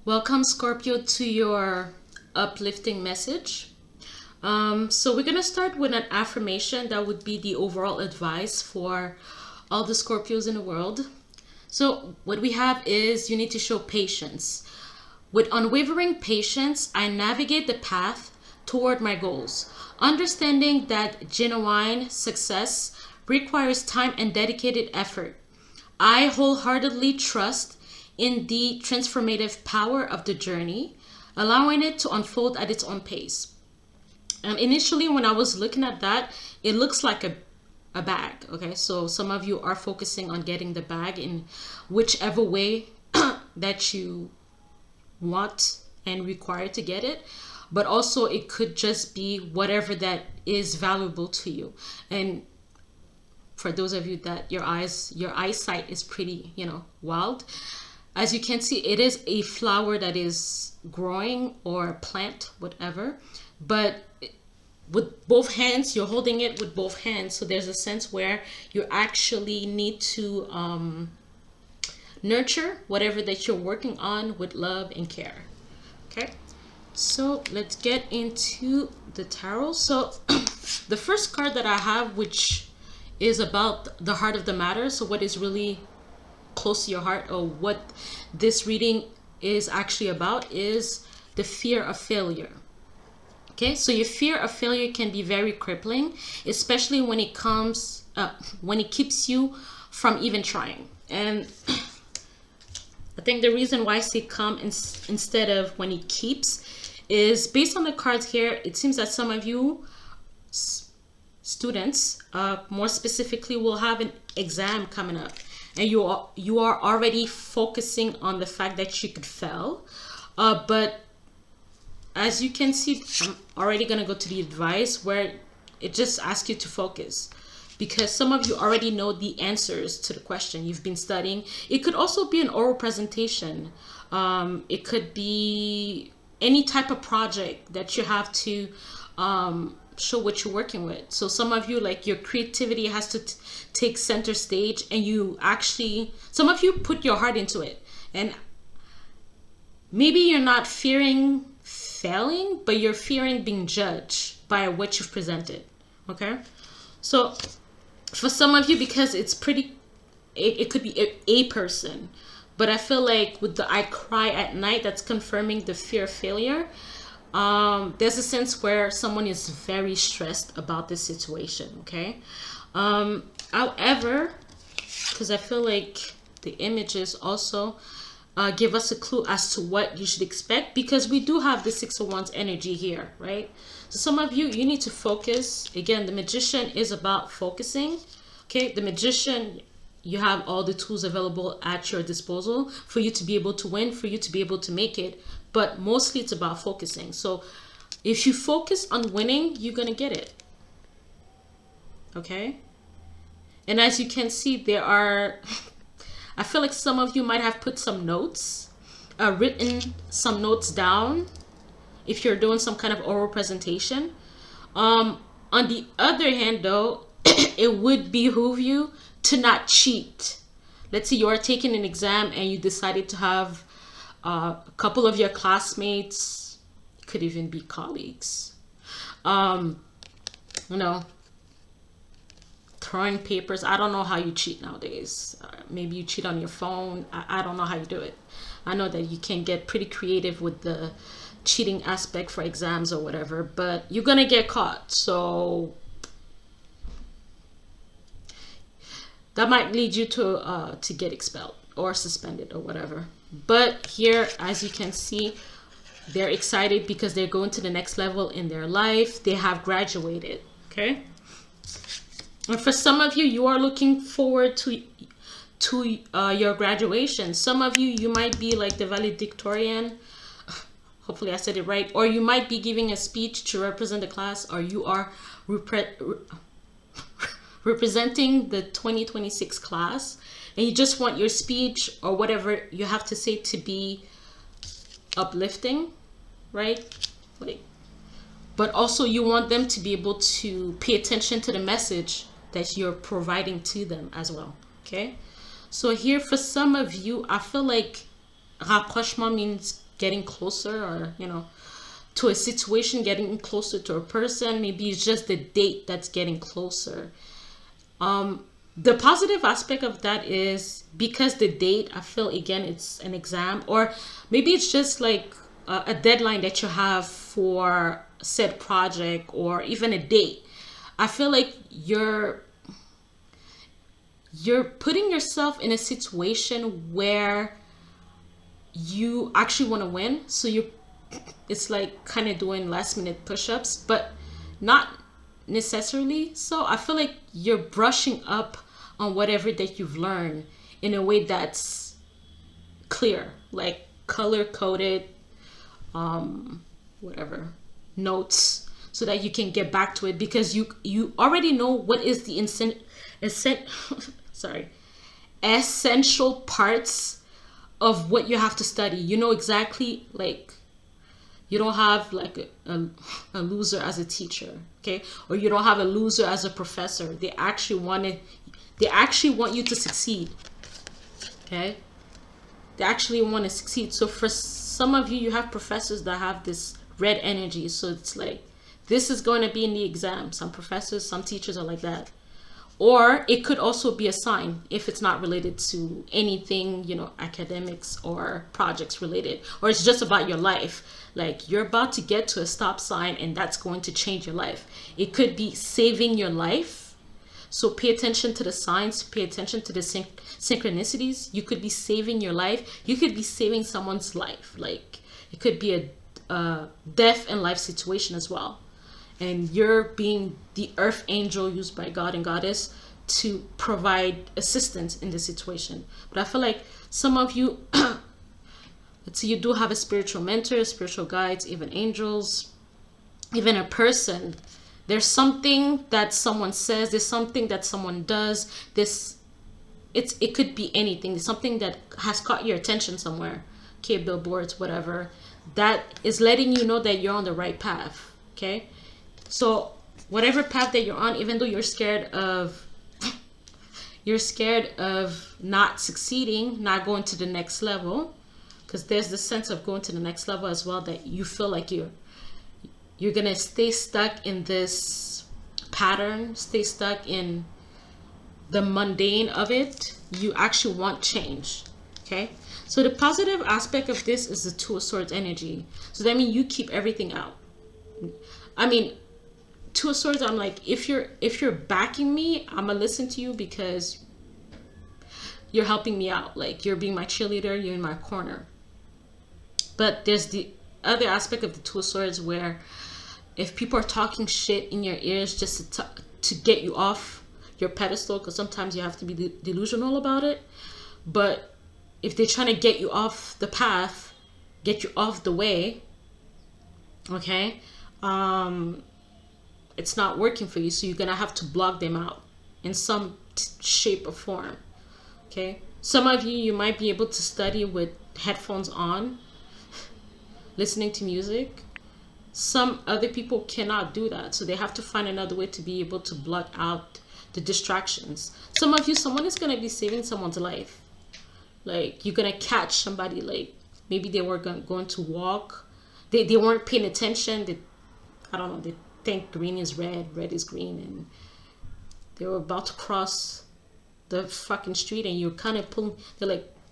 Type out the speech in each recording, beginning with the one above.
Welcome, Scorpio, to your uplifting message. So, we're going to start with an affirmation that would be the overall advice for all the Scorpios in the world. So, what we have is you need to show patience. With unwavering patience, I navigate the path toward my goals, understanding that genuine success requires time and dedicated effort. I wholeheartedly trust in the transformative power of the journey, allowing it to unfold at its own pace. And initially, when I was looking at that, it looks like a bag. Okay, so some of you are focusing on getting the bag in whichever way that you want and require to get it, but also it could just be whatever that is valuable to you. And for those of you that your eyesight is pretty, wild, as you can see, it is a flower that is growing, or a plant, whatever, but with both hands, you're holding it with both hands. So there's a sense where you actually need to nurture whatever that you're working on with love and care. Okay, so let's get into the tarot. So the first card that I have, which is about the heart of the matter, so what is really close to your heart, or what this reading is actually about, is the fear of failure. Okay, so your fear of failure can be very crippling, especially when it keeps you from even trying. And I think the reason why I say come instead of when it keeps is based on the cards here. It seems that some of you students, more specifically, will have an exam coming up, and you are already focusing on the fact that you could fail. But as you can see, I'm already going to go to the advice where it just asks you to focus, because some of you already know the answers to the question. You've been studying. It could also be an oral presentation. It could be any type of project that you have to show what you're working with. So some of you, like, your creativity has to take center stage, and some of you put your heart into it. And maybe you're not fearing failing, but you're fearing being judged by what you've presented. Okay, so for some of you, because it's it could be a person, but I feel like with the I cry at night, that's confirming the fear of failure. There's a sense where someone is very stressed about this situation. Okay, however, because I feel like the images also give us a clue as to what you should expect, because we do have the Six of Wands energy here, right? So some of you need to focus. Again, the Magician is about focusing. Okay, the Magician, you have all the tools available at your disposal for you to be able to win, for you to be able to make it, but mostly it's about focusing. So if you focus on winning, you're gonna get it. Okay, and as you can see, there are I feel like some of you might have put some notes, written some notes down if you're doing some kind of oral presentation. On the other hand, though, it would behoove you to not cheat. Let's say you are taking an exam and you decided to have a couple of your classmates, could even be colleagues, throwing papers. I don't know how you cheat nowadays. Maybe you cheat on your phone. I don't know how you do it. I know that you can get pretty creative with the cheating aspect for exams or whatever, but you're gonna get caught. So that might lead you to get expelled or suspended or whatever. But here, as you can see, they're excited because they're going to the next level in their life. They have graduated. Okay. And for some of you, you are looking forward to your graduation. Some of you, you might be like the valedictorian. Hopefully I said it right. Or you might be giving a speech to represent the class, or you are representing the 2026 class, and you just want your speech or whatever you have to say to be uplifting, right? But also you want them to be able to pay attention to the message that you're providing to them as well. Okay, so here for some of you, I feel like rapprochement means getting closer, or to a situation, getting closer to a person. Maybe it's just the date that's getting closer. The positive aspect of that is because the date, I feel again, it's an exam, or maybe it's just like a deadline that you have for said project, or even a date. I feel like you're putting yourself in a situation where you actually want to win. So it's like kind of doing last minute push-ups, but not necessarily. So I feel like you're brushing up on whatever that you've learned in a way that's clear, like color coded, whatever notes, so that you can get back to it, because you already know what is the sorry, essential parts of what you have to study. You know exactly, like, you don't have like a loser as a teacher, okay? Or you don't have a loser as a professor. They actually want you to succeed, okay? They actually want to succeed. So for some of you, you have professors that have this red energy. So it's like, this is going to be in the exam. Some professors, some teachers are like that. Or it could also be a sign if it's not related to anything, academics or projects related, or it's just about your life. Like, you're about to get to a stop sign and that's going to change your life. It could be saving your life. So pay attention to the signs, pay attention to the synchronicities. You could be saving your life. You could be saving someone's life. Like, it could be a death and life situation as well. And you're being the earth angel used by God and Goddess to provide assistance in this situation. But I feel like some of you, let's say you do have a spiritual mentor, spiritual guides, even angels, even a person. There's something that someone says, there's something that someone does. It could be anything. There's something that has caught your attention somewhere, okay, billboards, whatever, that is letting you know that you're on the right path, okay? So whatever path that you're on, even though you're scared of not succeeding, not going to the next level, because there's the sense of going to the next level as well, that you feel like you're gonna stay stuck in this pattern, stay stuck in the mundane of it. You actually want change, okay? So the positive aspect of this is the Two of Swords energy. So that means you keep everything out. I mean, Two of Swords, I'm like, if you're backing me, I'm gonna listen to you because you're helping me out. Like, you're being my cheerleader, you're in my corner. But there's the other aspect of the Two of Swords where if people are talking shit in your ears just to get you off your pedestal, because sometimes you have to be delusional about it, but if they're trying to get you off the path, get you off the way, okay, it's not working for you. So you're gonna have to block them out in some shape or form, okay? Some of you might be able to study with headphones on, listening to music. Some other people cannot do that, so they have to find another way to be able to block out the distractions. Some of you, someone is gonna be saving someone's life. Like, you're gonna catch somebody, like maybe they were going to walk, they weren't paying attention, I don't know, they think green is red, red is green, and they were about to cross the fucking street, and you're kind of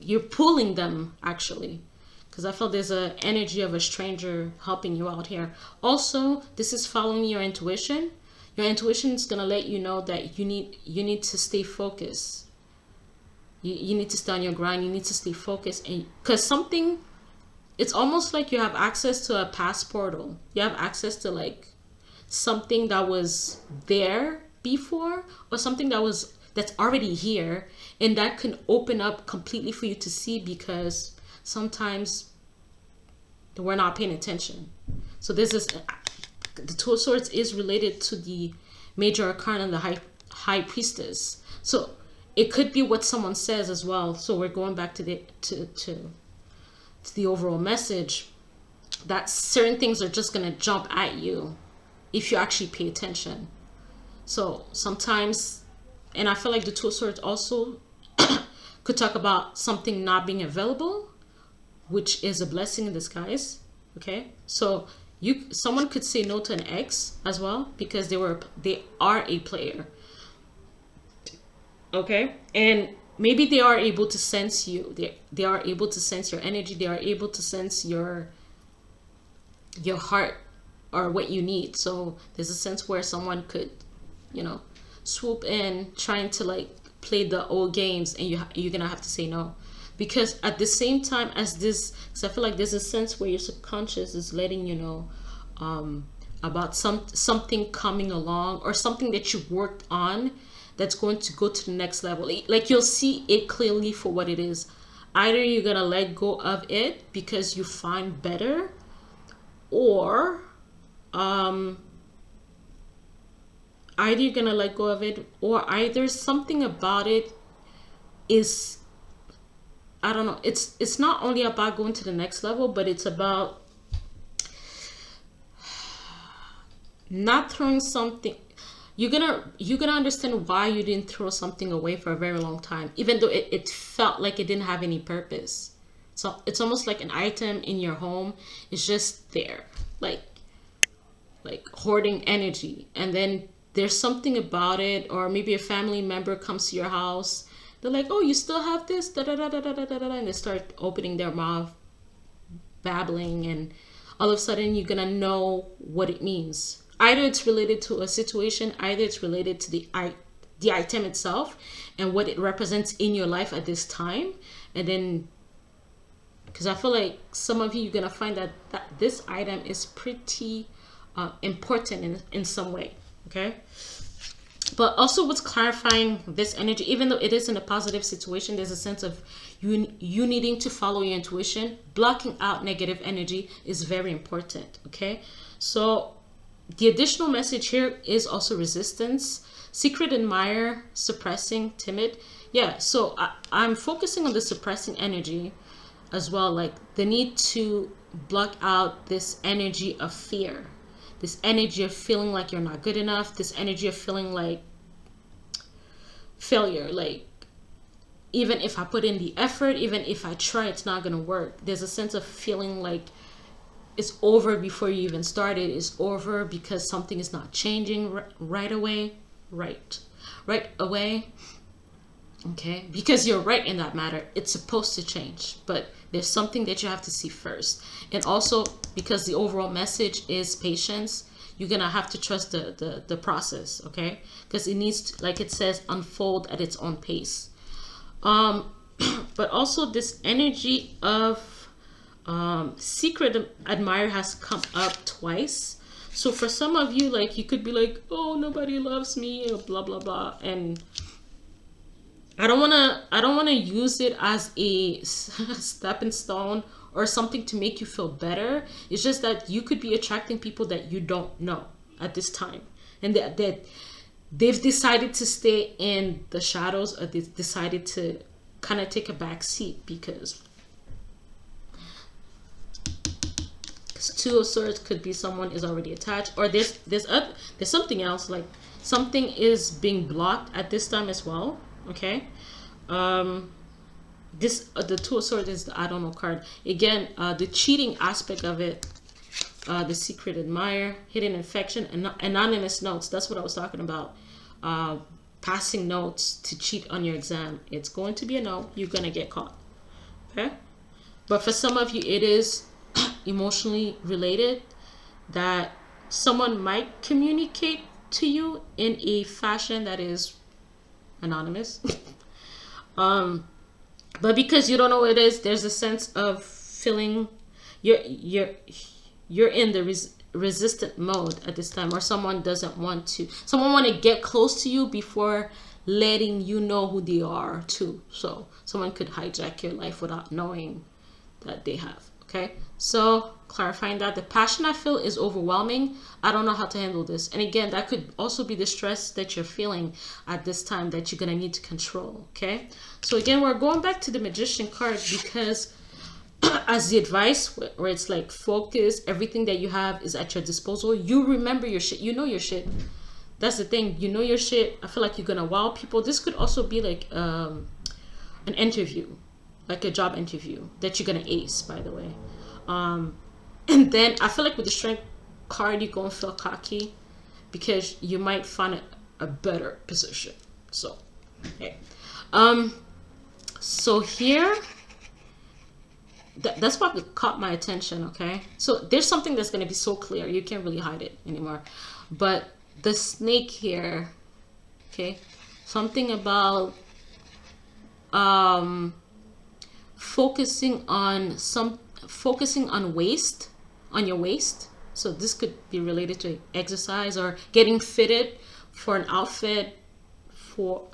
you're pulling them actually, because I felt there's a energy of a stranger helping you out here. Also, this is following your intuition. Your intuition is gonna let you know that you need to stay focused. You need to stay on your grind. You need to stay focused, and because it's almost like you have access to a past portal. You have access to like something that was there before, or something that's already here, and that can open up completely for you to see, because sometimes we're not paying attention. So this is the Two of Swords is related to the major arcana, the high priestess. So it could be what someone says as well. So we're going back to the overall message, that certain things are just gonna jump at you if you actually pay attention. So sometimes, and I feel like the Two of Swords also could talk about something not being available, which is a blessing in disguise. Okay, so someone could say no to an ex as well because they are a player. Okay, and maybe they are able to sense you. They are able to sense your energy. They are able to sense your heart or what you need. So there's a sense where someone could, you know, swoop in trying to like play the old games, and you're gonna have to say no, because at the same time as this, because I feel like there's a sense where your subconscious is letting you know about something coming along, or something that you worked on that's going to go to the next level. Like you'll see it clearly for what it is. Either you're gonna let go of it because you find better, or either you're gonna let go of it, or either something about it is, I don't know, it's not only about going to the next level, but it's about not throwing something. You're gonna understand why you didn't throw something away for a very long time, even though it felt like it didn't have any purpose. So it's almost like an item in your home. It's just there, like hoarding energy. And then there's something about it, or maybe a family member comes to your house. They're like, "Oh, you still have this?" Da da da da da da da, and they start opening their mouth, babbling, and all of a sudden you're gonna know what it means. Either it's related to a situation, either it's related to the item itself and what it represents in your life at this time. And then, because I feel like some of you, you're gonna find that this item is pretty important in some way. Okay, but also what's clarifying this energy, even though it is in a positive situation, there's a sense of you needing to follow your intuition. Blocking out negative energy is very important. Okay, so the additional message here is also resistance, secret admirer, suppressing, timid. Yeah, so I'm focusing on the suppressing energy as well, like the need to block out this energy of fear, this energy of feeling like you're not good enough, this energy of feeling like failure, like even if I put in the effort, even if I try, it's not gonna work. There's a sense of feeling like it's over before you even started. It's over because something is not changing right away. Right away. Okay, because you're right in that matter. It's supposed to change, but there's something that you have to see first. And also because the overall message is patience, you're gonna have to trust the process. Okay, because it needs to, like it says, unfold at its own pace. But also this energy of secret admirer has come up twice. So for some of you, like, you could be like, "Oh, nobody loves me," or blah blah blah. And I don't want to use it as a stepping stone or something to make you feel better. It's just that you could be attracting people that you don't know at this time, and that they've decided to stay in the shadows, or they've decided to kind of take a back seat, because Two of Swords could be someone is already attached, or there's something else, like something is being blocked at this time as well. Okay, this the Two of Swords is the I don't know card again. The cheating aspect of it, the secret admirer, hidden infection, and anonymous notes. That's what I was talking about. Passing notes to cheat on your exam. It's going to be a no. You're gonna get caught. Okay, but for some of you, it is emotionally related, that someone might communicate to you in a fashion that is anonymous. But because you don't know what it is, there's a sense of feeling you're in the resistant mode at this time, or someone want to get close to you before letting you know who they are too. So someone could hijack your life without knowing that they have. Okay, so clarifying that the passion I feel is overwhelming. I don't know how to handle this. And again, that could also be the stress that you're feeling at this time that you're gonna need to control. Okay, so again, we're going back to the Magician card, because as the advice, where it's like focus, everything that you have is at your disposal. You remember your shit. You know your shit. That's the thing. You know your shit. I feel like you're gonna wow people. This could also be like an interview. like a job interview that you're gonna ace, by the way. And then I feel like with the strength card, you're gonna feel cocky because you might find a better position. So, okay. So here, that's what caught my attention. Okay, so there's something that's gonna be so clear you can't really hide it anymore. But the snake here, okay, something about focusing on waist, on your waist. So this could be related to exercise or getting fitted for an outfit, for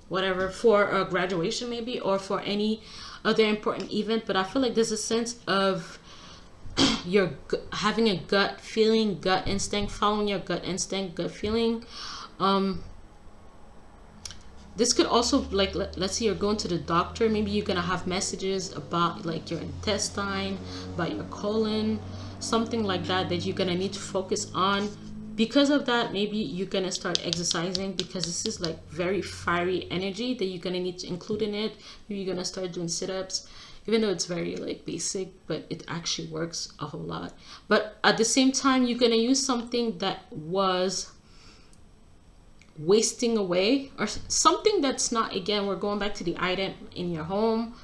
whatever, for a graduation maybe, or for any other important event. But I feel like there's a sense of having a gut feeling, gut instinct, following your gut instinct, gut feeling. This could also, like, let's say you're going to the doctor, maybe you're gonna have messages about like your intestine, about your colon, something like that you're gonna need to focus on. Because of that, maybe you're gonna start exercising, because this is like very fiery energy that you're gonna need to include in it. Maybe you're gonna start doing sit-ups, even though it's very like basic, but it actually works a whole lot. But at the same time, you're gonna use something that was wasting away, or something that's not, again, we're going back to the item in your home,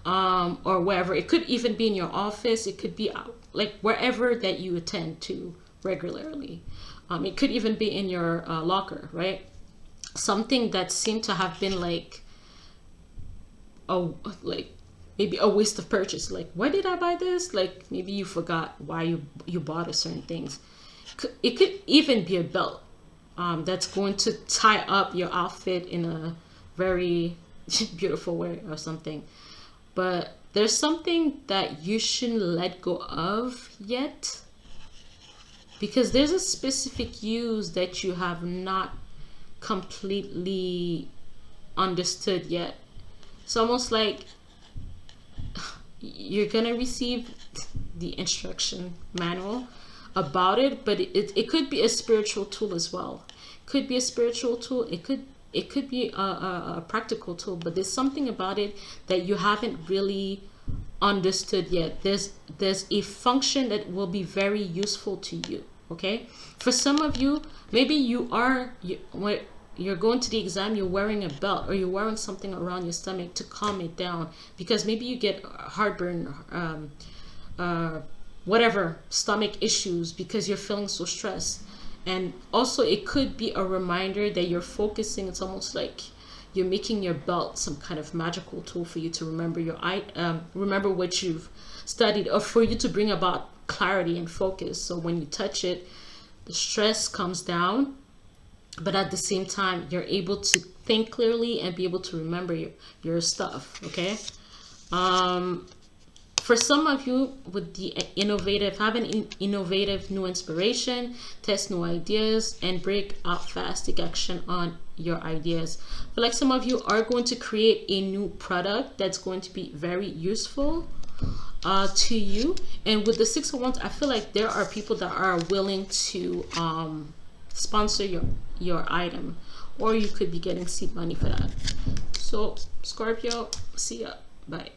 or wherever. It could even be in your office, it could be like wherever that you attend to regularly. It could even be in your locker, right? Something that seemed to have been like maybe a waste of purchase. Like, why did I buy this? Like, maybe you forgot why you bought a certain things. It could even be a belt that's going to tie up your outfit in a very beautiful way or something. But there's something that you shouldn't let go of yet, because there's a specific use that you have not completely understood yet. It's almost like you're gonna receive the instruction manual about it, but it could be a spiritual tool as well. Could be a spiritual tool. It could be a practical tool, but there's something about it that you haven't really understood yet. There's a function that will be very useful to you. Okay, for some of you, maybe when you're going to the exam, you're wearing a belt, or you're wearing something around your stomach to calm it down, because maybe you get heartburn, whatever, stomach issues, because you're feeling so stressed. And also it could be a reminder that you're focusing. It's almost like you're making your belt some kind of magical tool for you to remember remember what you've studied, or for you to bring about clarity and focus. So when you touch it, the stress comes down, but at the same time, you're able to think clearly and be able to remember your stuff. Okay. For some of you, with the innovative new inspiration, test new ideas, and break out fast, take action on your ideas. But like, some of you are going to create a new product that's going to be very useful to you. And with the Six of Wands, I feel like there are people that are willing to sponsor your item, or you could be getting seed money for that. So Scorpio, see ya, bye.